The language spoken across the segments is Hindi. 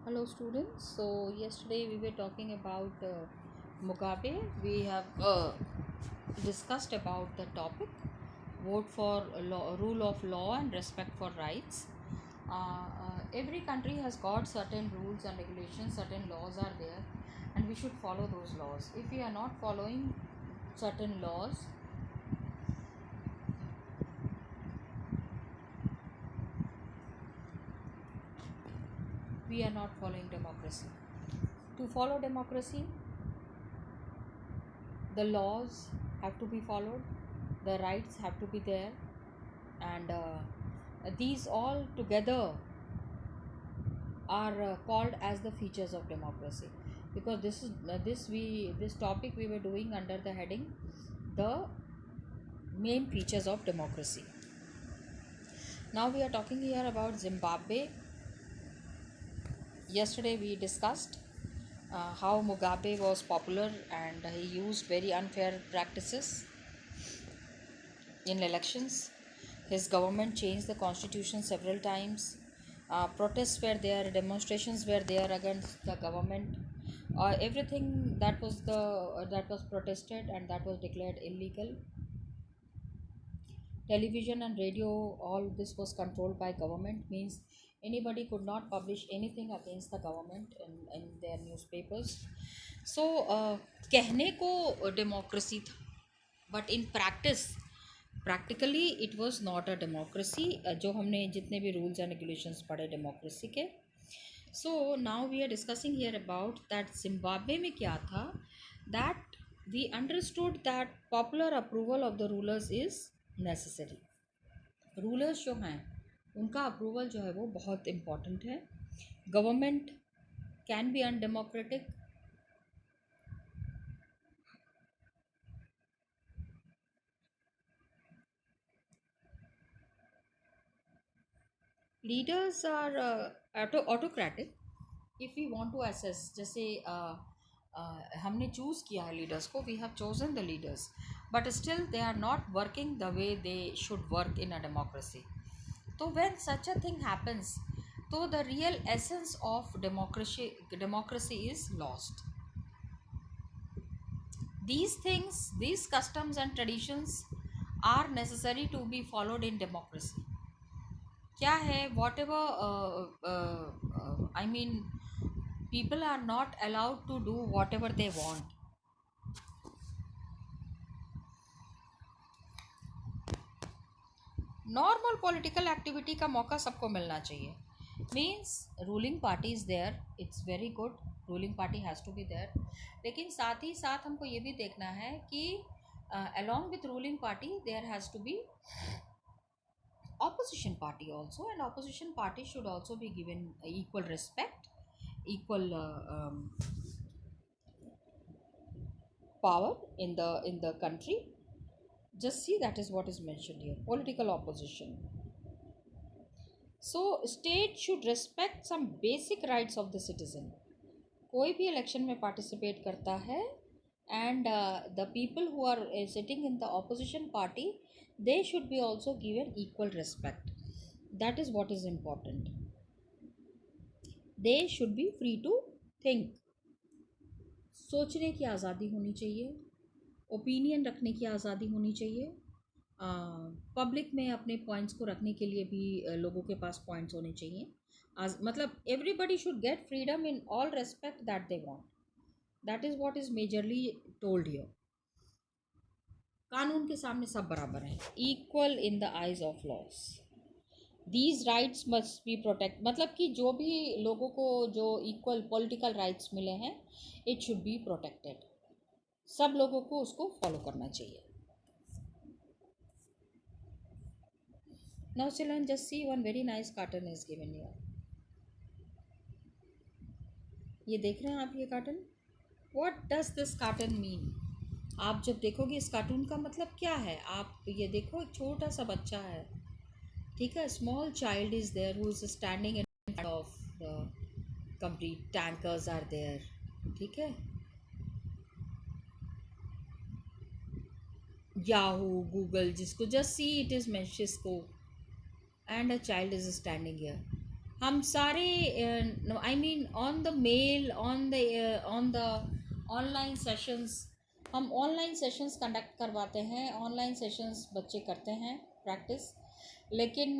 Hello students. So yesterday we were talking about Mugabe. We have discussed about the topic vote for law, rule of law and respect for rights. Every country has got certain rules and regulations, certain laws are there, and we should follow those laws. If we are not following certain laws, we are not following democracy. To follow democracy, the laws have to be followed, the rights have to be there, and these all together are called as the features of democracy, because this topic we were doing under the heading the main features of democracy. Now we are talking here about Zimbabwe. Yesterday we discussed how Mugabe was popular and he used very unfair practices in elections. His government changed the constitution several times. Protests were there, demonstrations were there against the government. Everything that was protested and that was declared illegal. Television and radio, all this was controlled by government. Means anybody could not publish anything against the government in their newspapers. So कहने को democracy था, but in practically it was not a democracy. जो हमने जितने भी रूल्स एंड रेगुलेशंस पढ़े डेमोक्रेसी के. So now we are discussing here about that Zimbabwe में क्या था. That we understood that popular approval of the rulers is necessary. Rulers जो हैं उनका अप्रूवल जो है वो बहुत इम्पॉर्टेंट है. Government can be undemocratic. Leaders are autocratic. If we want to assess, जैसे हमने चूज़ किया है लीडर्स को, we have chosen the leaders, but still they are not working the way they should work in a democracy. तो when such a thing happens, तो the real essence of democracy is lost. These things, these customs and traditions are necessary to be followed in democracy. क्या है, whatever, I mean people are not allowed to do whatever they want. Normal political activity का मौका सबको मिलना चाहिए. Means ruling party is there, it's very good, ruling party has to be there. लेकिन साथ ही साथ हमको ये भी देखना है कि along with ruling party there has to be opposition party also, and opposition party should also be given equal respect, equal power in the country. Just see, that is what is mentioned here, political opposition. So state should respect some basic rights of the citizen. कोई भी इलेक्शन में पार्टिसिपेट करता है, and the people who are sitting in the opposition party, they should be also given equal respect. That is what is important. They should be free to think. सोचने की आज़ादी होनी चाहिए, ओपिनियन रखने की आज़ादी होनी चाहिए. पब्लिक में अपने पॉइंट्स को रखने के लिए भी लोगों के पास पॉइंट्स होने चाहिए. मतलब everybody should get freedom in all respect that they want. That is what is majorly told here. कानून के सामने सब बराबर हैं, equal in the eyes of loss. These rights must be protect. मतलब कि जो भी लोगों को जो इक्वल पॉलिटिकल राइट्स मिले हैं, इट शुड बी प्रोटेक्टेड. सब लोगों को उसको फॉलो करना चाहिए. Now children, just see, one very nice cartoon is given here. ये देख रहे हैं आप ये cartoon? What does this cartoon mean? आप जब देखोगे इस कार्टून का मतलब क्या है, आप ये देखो, एक छोटा सा बच्चा है, ठीक है, small child is there who is standing in front of the complete tankers are there. ठीक है, याहू, गूगल, जिसको जस्ट सी इट इज मेंशिस्को, and a child is standing here. हम सारे, I mean on the mail, on the online sessions, हम ऑनलाइन सेशंस कंडक्ट करवाते हैं, ऑनलाइन सेशंस बच्चे करते हैं प्रैक्टिस, लेकिन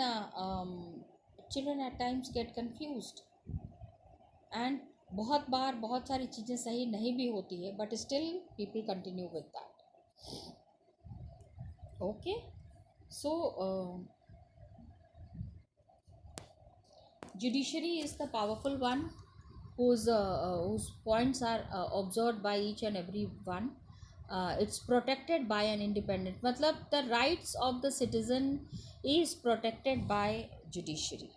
children at times get confused, and बहुत बार बहुत सारी चीज़ें सही नहीं भी होती है, but still people continue with that. Okay, so judiciary is the powerful one whose points are observed by each and every one. It's protected by an independent, matlab the rights of the citizen is protected by judiciary,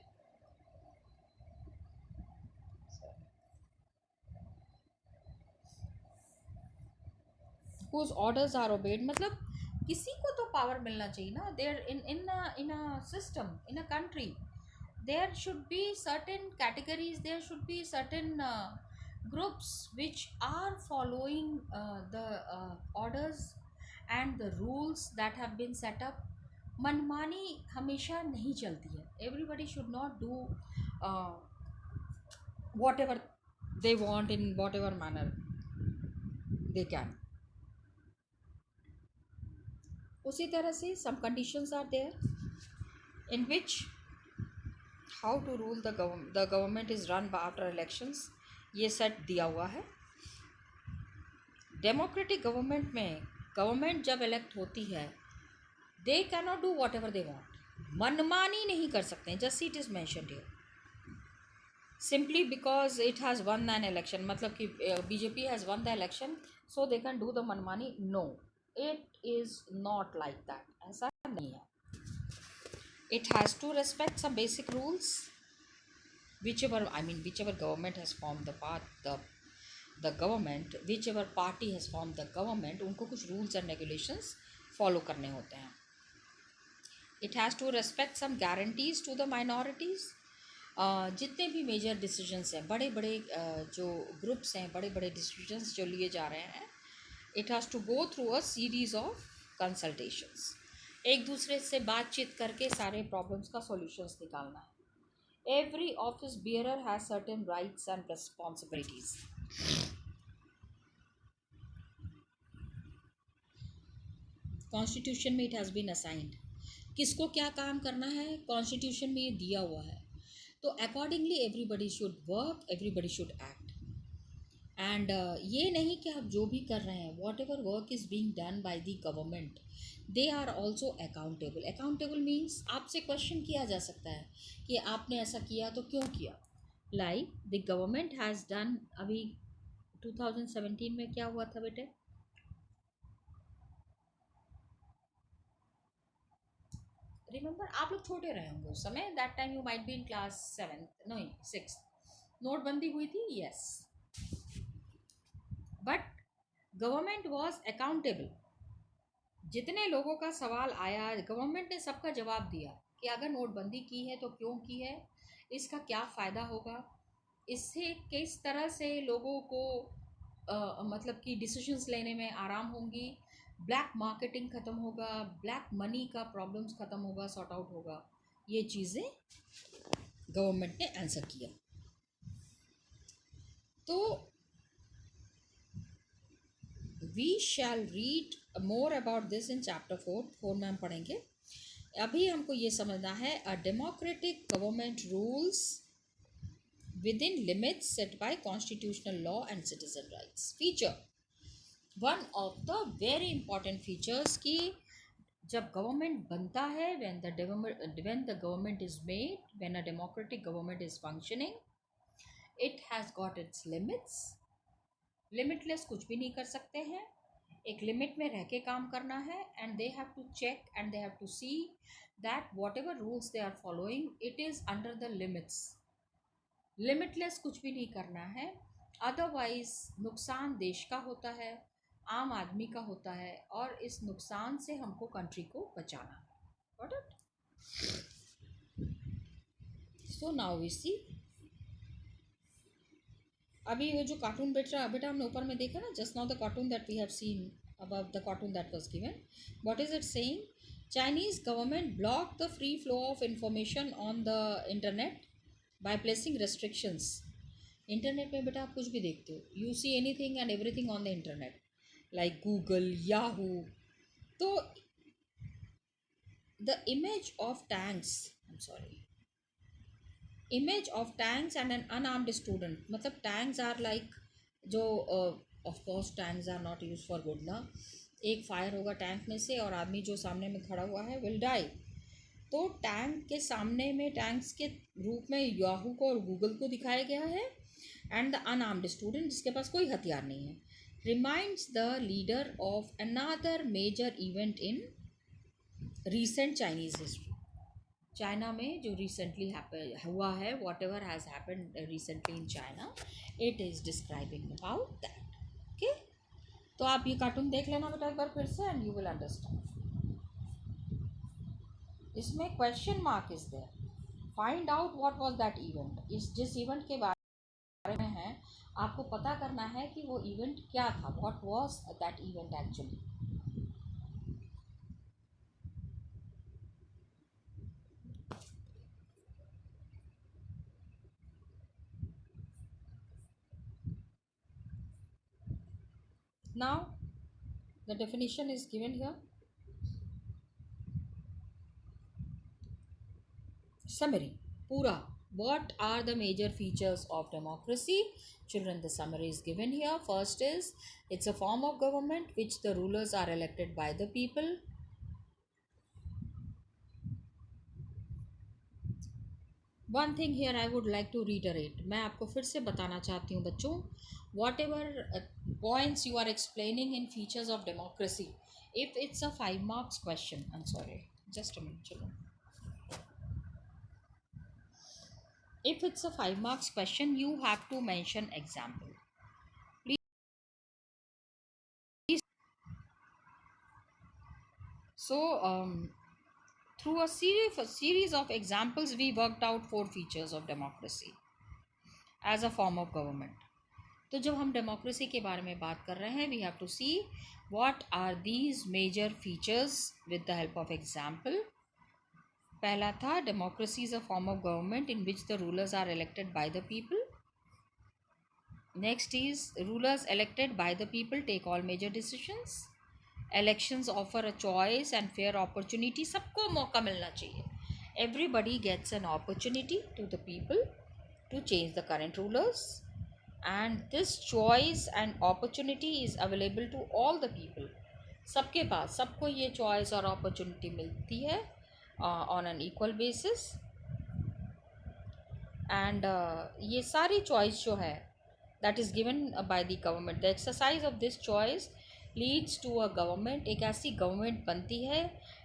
whose orders are obeyed। मतलब किसी को तो पावर मिलना चाहिए ना, there in a system, in a country there should be certain categories, there should be certain groups which are following the orders and the rules that have been set up। मनमानी हमेशा नहीं चलती है, everybody should not do uh, whatever they want in whatever manner they can। उसी तरह से some conditions are there in which how to rule the government is run by after elections, ये सेट दिया हुआ है। डेमोक्रेटिक गवर्नमेंट में गवर्नमेंट जब इलेक्ट होती है, they can not do whatever they want, मनमानी नहीं कर सकते हैं, just it is mentioned here, simply because it has won an election, मतलब कि BJP has won the election, so they can do the मनमानी। No, it is not like that, ऐसा नहीं है। It has to respect some basic rules, whichever government has formed the government, whichever party has formed the government, उनको कुछ rules and regulations follow करने होते हैं। It has to respect some guarantees to the minorities। जितने भी मेजर डिसीजंस हैं, बड़े बड़े जो ग्रुप्स हैं, बड़े बड़े डिसीजंस जो लिए जा रहे हैं, it has to go through a series of consultations, एक दूसरे से बातचीत करके सारे प्रॉब्लम्स का सॉल्यूशंस निकालना है। Every office bearer has certain rights and responsibilities। Constitution में इट हैज़ बीन असाइंड, किसको क्या काम करना है, कॉन्स्टिट्यूशन में ये दिया हुआ है। तो accordingly everybody should work, everybody should act, and ये नहीं कि आप जो भी कर रहे हैं, whatever work is being done by the government, they are also accountable. Accountable means आपसे क्वेश्चन किया जा सकता है कि आपने ऐसा किया तो क्यों किया। Like the government has done, अभी 2017 में क्या हुआ था बेटे, रिमेंबर, आप लोग छोटे रहे होंगे उस समय, that time you might be in class 7th, नहीं 6th, नोटबंदी हुई थी, yes, but government was accountable. जितने लोगों का सवाल आया, गवर्नमेंट ने सबका जवाब दिया कि अगर नोटबंदी की है तो क्यों की है, इसका क्या फ़ायदा होगा, इससे किस तरह से लोगों को मतलब कि डिसीजंस लेने में आराम होंगी, ब्लैक मार्केटिंग ख़त्म होगा, ब्लैक मनी का प्रॉब्लम्स ख़त्म होगा, सॉर्ट आउट होगा, ये चीज़ें गवर्नमेंट ने आंसर किया। तो we shall read more about this in chapter 4 में हम पढ़ेंगे। अभी हमको ये समझना है, a democratic government rules within limits set by constitutional law and citizen rights। feature, one of the very important features कि जब गवर्नमेंट बनता है, when the government is made, when a democratic government is functioning, it has got its limits। Limitless कुछ भी नहीं कर सकते हैं, एक लिमिट में रह के काम करना है, and they have to check and they have to see that whatever rules they are following, it is under the limits. Limitless कुछ भी नहीं करना है, अदरवाइज नुकसान देश का होता है, आम आदमी का होता है, और इस नुकसान से हमको कंट्री को बचाना है। Got it? So now we see, अभी वो जो कार्टून बेटा बेटा हमने ऊपर में देखा ना, just now the cartoon that we have seen above the cartoon that was given, what is it saying? Chinese government blocked the free flow of information on the internet by placing restrictions. Internet में बेटा आप कुछ भी देखते हो, you see anything and everything on the internet, like Google, Yahoo. तो the image of tanks, I am sorry, image of tanks and an unarmed student, मतलब टैंक्स आर लाइक जो, of course tanks are not use for good ना। एक फायर होगा टैंक में से और आदमी जो सामने में खड़ा हुआ है विल डाई। तो टैंक के सामने में टैंक्स के रूप में याहू को और गूगल को दिखाया गया है, एंड द अनआर्म्ड स्टूडेंट जिसके पास कोई हथियार नहीं है, reminds the leader of another major event in recent Chinese history. China में जो रिसेंटली हुआ है, whatever has happened recently in China, it is describing about that. Okay, तो आप ये कार्टून देख लेना बेटा एक बार फिर से, एंड यू विल अंडरस्टैंड। इसमें question mark is there, find out what was that event. इस जिस इवेंट के बारे में है, आपको पता करना है कि वो इवेंट क्या था, what was that event actually. Now the definition is given here. Summary, पूरा, what are the major features of democracy? Children, the summary is given here. First is, it's a form of government which the rulers are elected by the people. One thing here I would like to reiterate, मैं आपको फिर से बताना चाहती हूँ बच्चों, whatever points you are explaining in features of democracy, if it's a 5 marks question, I'm sorry, just a minute children, if it's a 5 marks question, you have to mention example. Please. So through a series of examples, we worked out 4 features of democracy as a form of government. तो जब हम डेमोक्रेसी के बारे में बात कर रहे हैं, we have to see what are these major features with the help of example. पहला था, democracy is a form of government in which the rulers are elected by the people. Next is, rulers elected by the people take all major decisions. Elections offer a choice and fair opportunity, सबको मौका मिलना चाहिए, everybody gets an opportunity to the people to change the current rulers, and this choice and opportunity is available to all the people. सबके पास, सबको ये choice और opportunity मिलती है on an equal basis, and ये सारी choice जो है that is given by the government, the exercise of this choice leads to a government, एक ऐसी government बनती है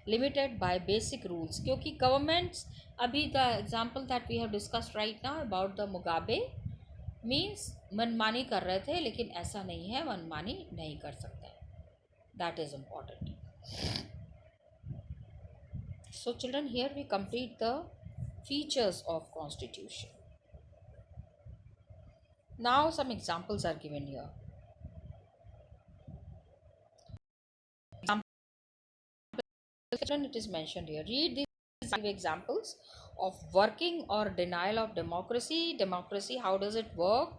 limited by basic rules, क्योंकि governments, अभी the example that we have discussed right now about the Mugabe means मनमानी कर रहे थे, लेकिन ऐसा नहीं है, मनमानी नहीं कर सकते, that is important. So children, here we complete the features of constitution. Now some examples are given here. It is mentioned here. Read these 5 examples of working or denial of democracy. Democracy, how does it work?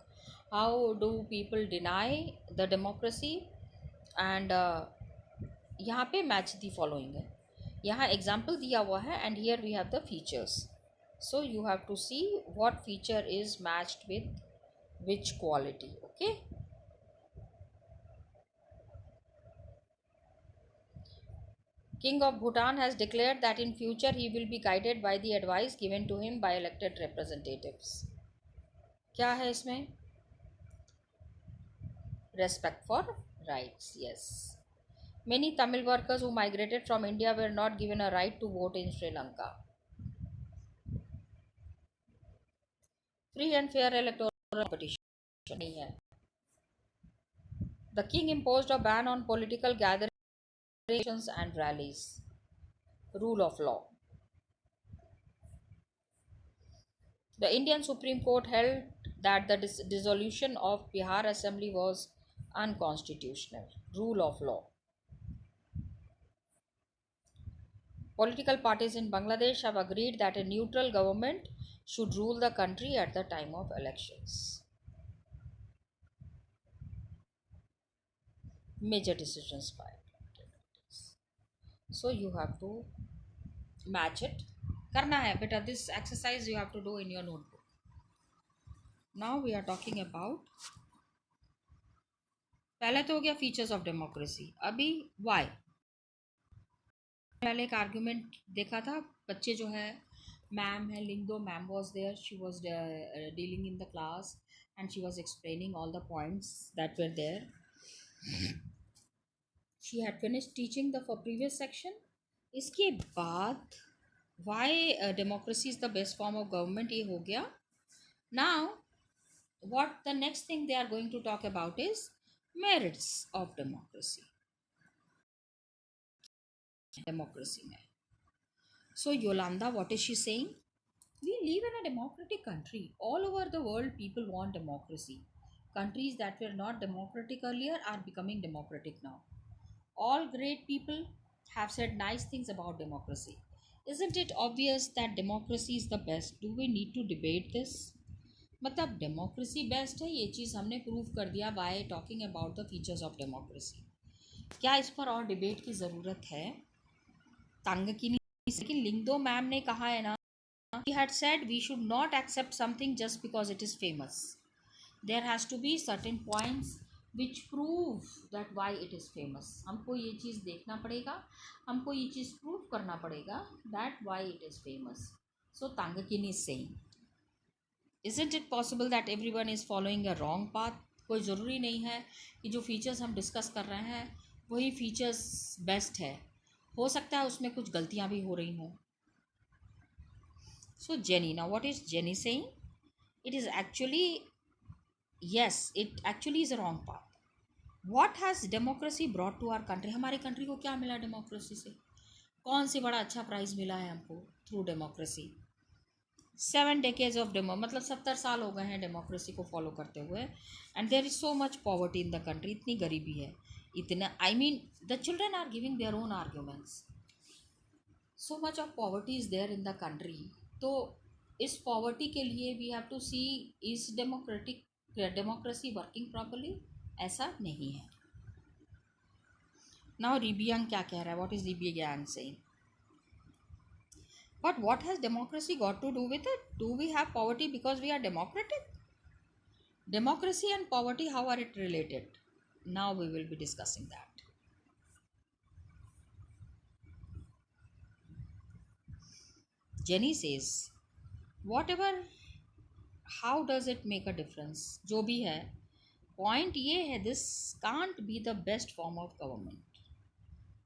How do people deny the democracy? And यहाँ पे मैच दी फॉलोइंग है, यहाँ एग्जाम्पल दिया हुआ है, and here we have the features, so you have to see what feature is matched with which quality. Okay, King of Bhutan has declared that in future he will be guided by the advice given to him by elected representatives. क्या है इसमें? Respect for rights, yes. Many Tamil workers who migrated from India were not given a right to vote in Sri Lanka. Free and fair electoral competition नहीं है. The king imposed a ban on political gatherings and rallies. Rule of law. The Indian Supreme Court held that the dissolution of Bihar Assembly was unconstitutional. Rule of law. Political parties in Bangladesh have agreed that a neutral government should rule the country at the time of elections. Major decisions by democracies. So you have to match it. करना है बेटा. This exercise you have to do in your notebook. Now we are talking about, पहले तो हो गया फीचर्स ऑफ डेमोक्रेसी. अभी वाई. पहले एक आर्गुमेंट देखा था. बच्चे जो है, मैम है Lyngdoh ma'am was there. She was dealing in the class and she was explaining all the points that were there. She had finish teaching the for previous section. इसके बाद why democracy is the best form of government, ये हो गया. Now what the next thing they are going to talk about is merits of democracy में. So Yolanda, what is she saying? We live in a democratic country. All over the world people want democracy. Countries that were not democratic earlier are becoming democratic now. All great people have said nice things about democracy. Isn't it obvious that democracy is the best? Do we need to debate this? मतलब डेमोक्रेसी बेस्ट है, ये चीज़ हमने प्रूव कर दिया bye talking about the features of democracy. क्या इस पर और डिबेट की ज़रूरत है? तंग की नहीं. लेकिन लिंगदो मैम ने कहा है ना, he had said we should not accept something just because it is famous. There has to be certain points which prove that why it is famous. हमको ये चीज़ देखना पड़ेगा, हमको ये चीज़ प्रूव करना पड़ेगा that why it is famous. So Tangakini is saying, isn't it possible that everyone is following a wrong path? कोई ज़रूरी नहीं है कि जो फीचर्स हम डिस्कस कर रहे हैं वही फीचर्स बेस्ट है. हो सकता है उसमें कुछ गलतियां भी हो रही हों. So Jenny, now what is Jenny saying? It is actually, yes, it actually is a wrong path. What has democracy brought to our country? हमारी कंट्री को क्या मिला डेमोक्रेसी से? कौन सी बड़ा अच्छा प्राइज़ मिला है हमको through democracy? 7 decades of demo, मतलब 70 साल हो गए हैं डेमोक्रेसी को फॉलो करते हुए. And there is so much poverty in the country. इतनी गरीबी है, इतना, I mean the children are giving their own arguments. So much of poverty is there in the country. तो इस पॉवर्टी के लिए we have to see is democracy working properly? ऐसा नहीं है. नाउ रिबियांग क्या कह रहा है? What is Ribiang saying? But what has democracy got to do with it? Do we have poverty because we are democratic? Democracy and poverty, how are it related? Now we will be discussing that. Jenny says, whatever, how does it make a difference? जो भी है, point ये है, this can't be the best form of government.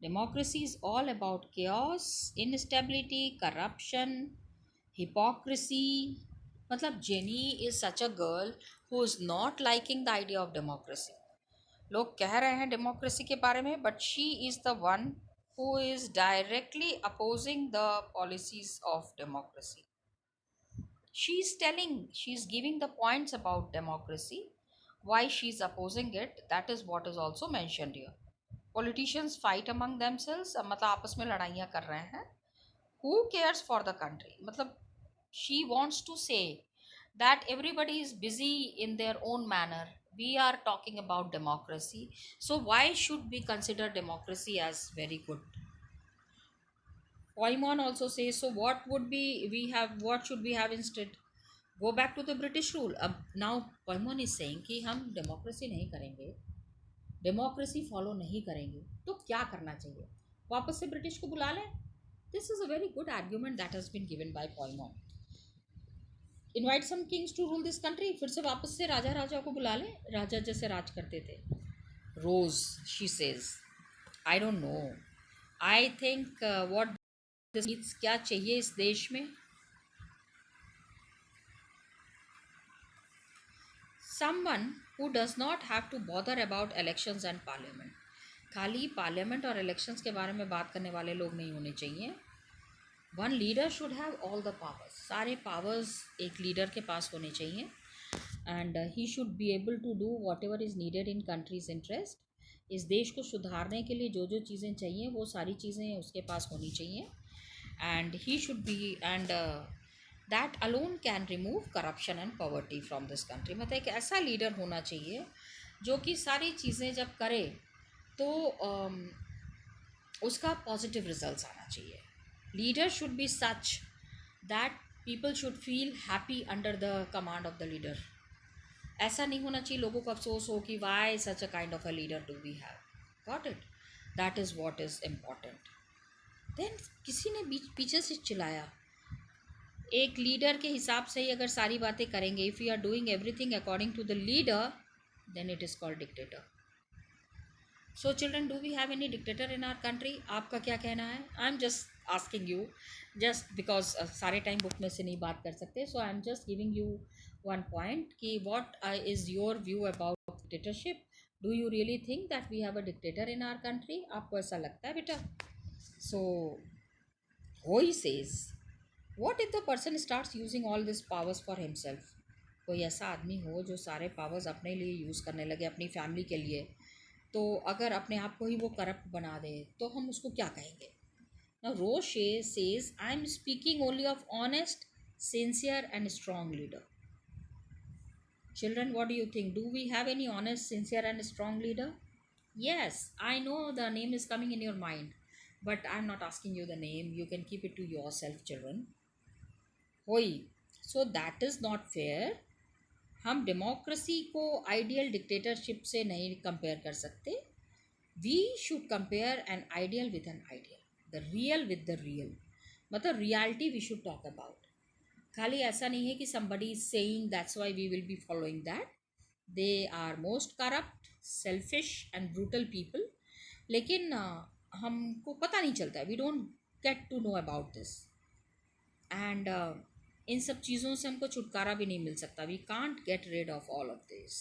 Democracy is all about chaos, instability, corruption, hypocrisy. मतलब jenny is such a girl who is not liking the idea of democracy. लोग कह रहे हैं डेमोक्रेसी के बारे में, but she is the one who is directly opposing the policies of democracy. She is telling, she is giving the points about democracy, why she is opposing it. That is what is also mentioned here. Politicians fight among themselves, मतलब आपस में लड़ाइयाँ कर रहे हैं. Who cares for the country? मतलब she wants to say that everybody is busy in their own manner. We are talking about democracy, so why should we consider democracy as very good? Poimon also says, so what would be we have, what should we have instead? Go back to the British rule. अब now Poimon is saying कि हम डेमोक्रेसी नहीं करेंगे, डेमोक्रेसी फॉलो नहीं करेंगे, तो क्या करना चाहिए? वापस से ब्रिटिश को बुला लें. This is a very good argument that has been given by Poimon. Invite some kings to rule this country. फिर से वापस से राजा राजा को बुला लें, राजा जैसे राज करते थे. Rose, she says, I don't know, I think what this needs, क्या चाहिए इस देश में? Someone who does not have to bother about elections and parliament. खाली पार्लियामेंट और इलेक्शंस के बारे में बात करने वाले लोग नहीं होने चाहिए. One leader should have all the powers. सारे पावर्स एक लीडर के पास होने चाहिए. And he should be able to do whatever is needed in country's interest. इस देश को सुधारने के लिए जो जो चीज़ें चाहिए वो सारी चीज़ें उसके पास होनी चाहिए. And he should B, and that alone can remove corruption and poverty from this country. मतलब एक ऐसा लीडर होना चाहिए जो कि सारी चीज़ें जब करे तो उसका पॉजिटिव रिजल्ट्स आना चाहिए। Leader should be such that people should feel happy under the command of the leader. ऐसा नहीं होना चाहिए लोगों को अफसोस हो कि why such a kind of a leader do we have got it. That is what is important. Then किसी ने पीछे से चिल्लाया, एक लीडर के हिसाब से ही अगर सारी बातें करेंगे, if you are doing everything according to the leader, then it is called dictator. So children, do we have any dictator in our country? आपका क्या कहना है? I am just asking you, just because सारे टाइम बुक में से नहीं बात कर सकते, so I am just giving you one point कि what is your view about dictatorship? Do you really think that we have a dictator in our country? आपको ऐसा लगता है बेटा? सो वो ही says, what if the person starts using all these powers for himself? कोई ऐसा आदमी हो जो सारे पावर्स अपने लिए यूज़ करने लगे, अपनी फैमिली के लिए, तो अगर अपने आप को ही वो करप्ट बना दे तो हम उसको क्या कहेंगे? Now Roche says, I am speaking only of honest, sincere and strong leader. Children, what do you think? Do we have any honest, sincere and strong leader? Yes, I know the name is coming in your mind, but I'm not asking you the name. You can keep it to yourself, children. वही, so that is not fair. हम डेमोक्रेसी को आइडियल डिक्टेटरशिप से नहीं कंपेयर कर सकते। We should compare an ideal with an ideal, the real with the real. मतलब reality we should talk about. खाली ऐसा नहीं है कि somebody is saying that's why we will be following that. They are most corrupt, selfish and brutal people, लेकिन हमको पता नहीं चलता है, we don't get to know about this. And इन सब चीज़ों से हमको छुटकारा भी नहीं मिल सकता। We can't get rid of all of this.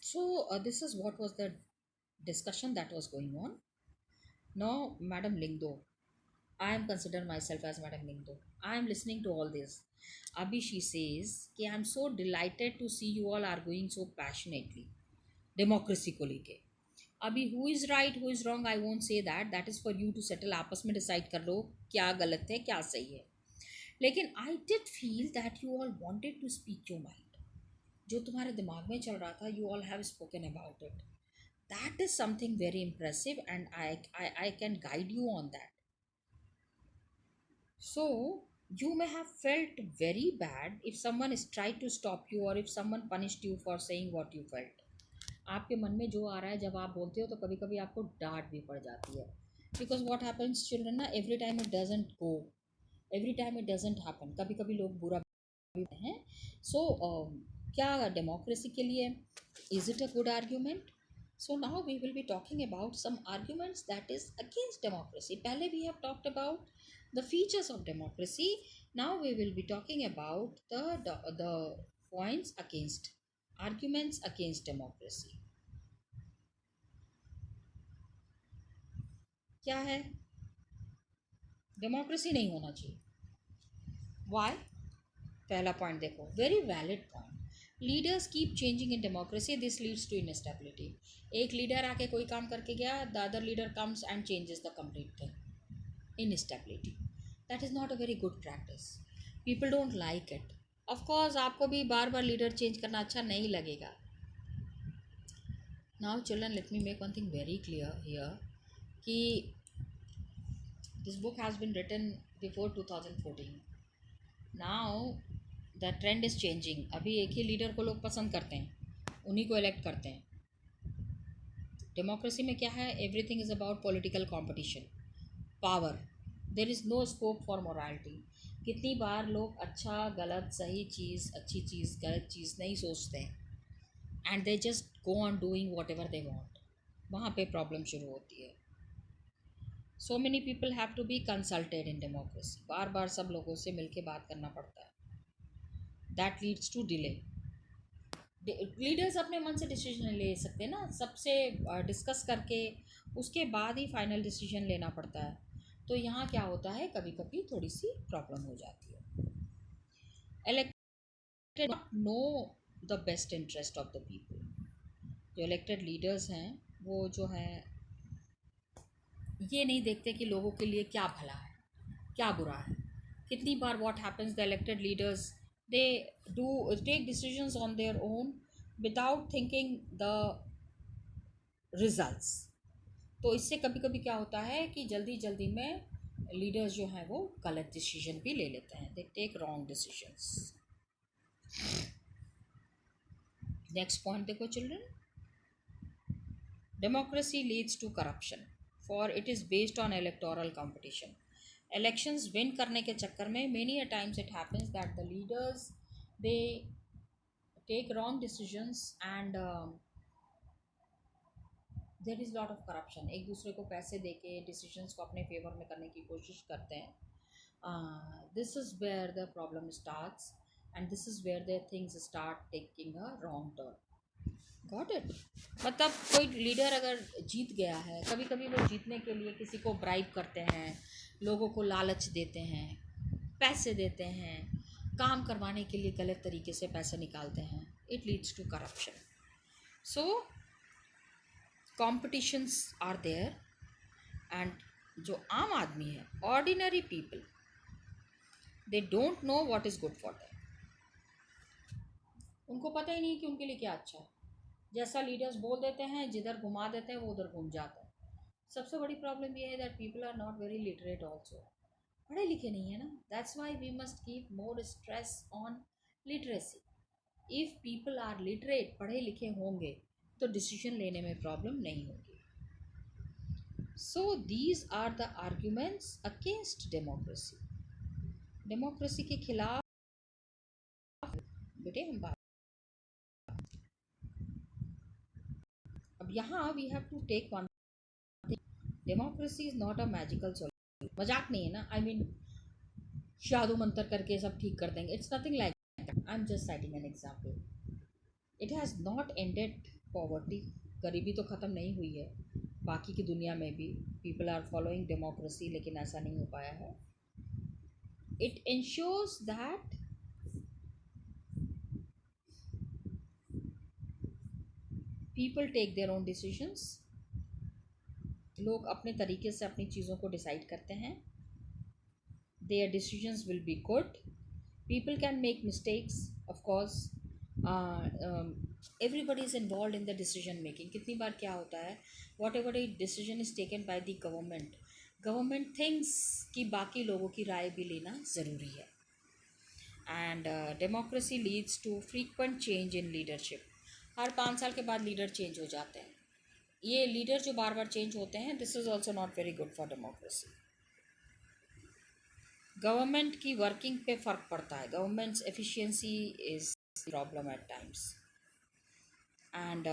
So this is what was the discussion that was going on. Now Madam Lingdo, I am consider myself as Madam Lingdo, I am listening to all this. Abhi she says कि I am so delighted to see you all are going so passionately democracy को लेके। अभी who is right who is wrong I won't say that, that is for you to settle. आपस में डिसाइड कर लो क्या गलत है क्या सही है। लेकिन I did feel that you all wanted to speak your mind. जो तुम्हारे दिमाग में चल रहा था, you all have spoken about it. That is something very impressive and I can guide you on that. So you may have felt very bad if someone is tried to stop you or if someone punished you for saying what you felt. आपके मन में जो आ रहा है जब आप बोलते हो तो कभी कभी आपको डांट भी पड़ जाती है। बिकॉज वॉट हैपन्स चिल्ड्रन ना, every time it doesn't go, every time it doesn't happen. कभी कभी लोग बुरा भी हैं। सो क्या डेमोक्रेसी के लिए is it a good argument? So now we will be talking about some arguments that is against democracy. पहले we have talked about the features of democracy. Now we will be talking about the points against, arguments against democracy. क्या है? डेमोक्रेसी नहीं होना चाहिए। वाई? पहला पॉइंट देखो, very valid point. Leaders keep changing in democracy, this leads to instability. एक लीडर आके कोई काम करके गया, the other leader comes and changes the complete thing. Instability, that is not a very good practice. People don't like it. Of course आपको भी बार बार लीडर चेंज करना अच्छा नहीं लगेगा। Now children, let me make one thing very clear here कि this book has been written before 2014. Now the trend is changing. अभी एक ही लीडर को लोग पसंद करते हैं, उन्हीं को इलेक्ट करते हैं। डेमोक्रेसी में क्या है? Everything is about political competition, power. There is no scope for morality. कितनी बार लोग अच्छा गलत, सही चीज़ अच्छी चीज़, गलत चीज़ नहीं सोचते हैं and they just go on doing whatever they want. वहाँ पे प्रॉब्लम शुरू होती है। So many people have to be consulted in democracy. बार बार सब लोगों से मिलके बात करना पड़ता है। That leads to delay. Leaders अपने मन से डिसीजन ले सकते हैं ना, सबसे डिस्कस करके उसके बाद ही फाइनल डिसीजन लेना पड़ता है। तो यहाँ क्या होता है, कभी कभी थोड़ी सी प्रॉब्लम हो जाती है। Elected not know the best interest of the people. जो इलेक्टेड लीडर्स हैं वो जो है ये नहीं देखते कि लोगों के लिए क्या भला है। क्या बुरा है? कितनी बार what happens, the elected leaders, they do take decisions on their own without thinking the results. तो इससे कभी कभी क्या होता है कि जल्दी जल्दी में लीडर्स जो हैं वो गलत डिसीजन भी ले लेते हैं, they take wrong decisions. Next point देखो children, democracy leads to corruption for it is based on electoral competition. Elections win करने के चक्कर में many a times it happens that the leaders they take wrong decisions and there is lot of corruption. एक दूसरे को पैसे दे के डिसीजंस को अपने फेवर में करने की कोशिश करते हैं. This is where the problem starts and this is where the things start taking a wrong turn. Got it? मतलब कोई लीडर अगर जीत गया है, कभी कभी वो जीतने के लिए किसी को ब्राइब करते हैं, लोगों को लालच देते हैं, पैसे देते हैं, काम करवाने के लिए गलत तरीके से पैसे निकालते हैं. It leads to corruption. So competitions are there and जो आम आदमी है, ordinary people, they don't know what is good for them. उनको पता ही नहीं कि उनके लिए क्या अच्छा है. जैसा लीडर्स बोल देते हैं, जिधर घुमा देते हैं वो उधर घूम जाता है. सबसे बड़ी प्रॉब्लम ये है that people are not very literate also. पढ़े लिखे नहीं है ना. That's why we must keep more stress on literacy. If people are literate, पढ़े लिखे होंगे, तो डिसीजन लेने में प्रॉब्लम नहीं होगी. So these are the arguments against democracy. Democracy के खिलाफ बेटे हम बात. अब यहाँ we have to take one thing, democracy is not a magical solution. मजाक नहीं है ना. आई मीन जादू मंत्र करके सब ठीक कर देंगे. It's nothing like that. I am just citing an example. It has not ended poverty. गरीबी तो ख़त्म नहीं हुई है. बाकी की दुनिया में भी पीपल आर फॉलोइंग डेमोक्रेसी, लेकिन ऐसा नहीं हो पाया है. It ensures that people take their own decisions. लोग अपने तरीके से अपनी चीज़ों को डिसाइड करते हैं. Their decisions will be good. People can make mistakes, of course. Everybody is involved in the decision making. कितनी बार क्या होता है, whatever a decision is taken by the government thinks कि बाकी लोगों की राय भी लेना ज़रूरी है. And democracy leads to frequent change in leadership. हर 5 साल के बाद लीडर चेंज हो जाते हैं. ये लीडर जो बार बार चेंज होते हैं, this is also not very good for democracy. Government की वर्किंग पे फ़र्क पड़ता है. Governments efficiency is problem at times. And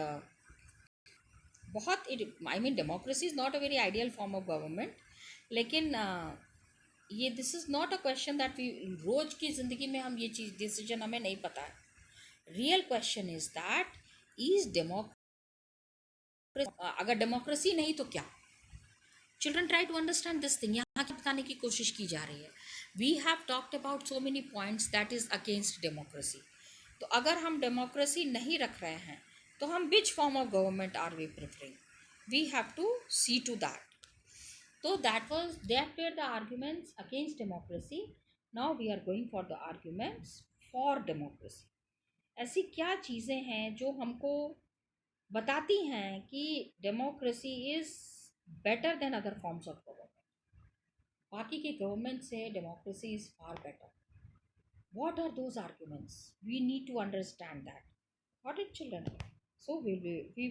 बहुत I mean democracy is not a very ideal form of government. लेकिन ये this is not a question that we रोज़ की ज़िंदगी में हम ये चीज़ डिसीजन हमें नहीं पता है. Real question is that is democracy. अगर डेमोक्रेसी नहीं तो क्या? Children try to understand this thing. यहाँ की बताने की कोशिश की जा रही है. We have talked about so many points that is against democracy. तो अगर हम डेमोक्रेसी नहीं रख रहे हैं, तो हम which form of government are we preferring? We have to see to that. So that were the arguments against democracy. Now we are going for the arguments for democracy. ऐसी क्या चीज़ें हैं जो हमको बताती हैं कि democracy is better than other forms of government? बाकी के गवर्नमेंट से democracy is far better. What are those arguments? We need to understand that. Got it, children? So we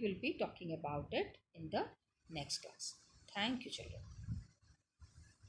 will be talking about it in the next class. Thank you, children.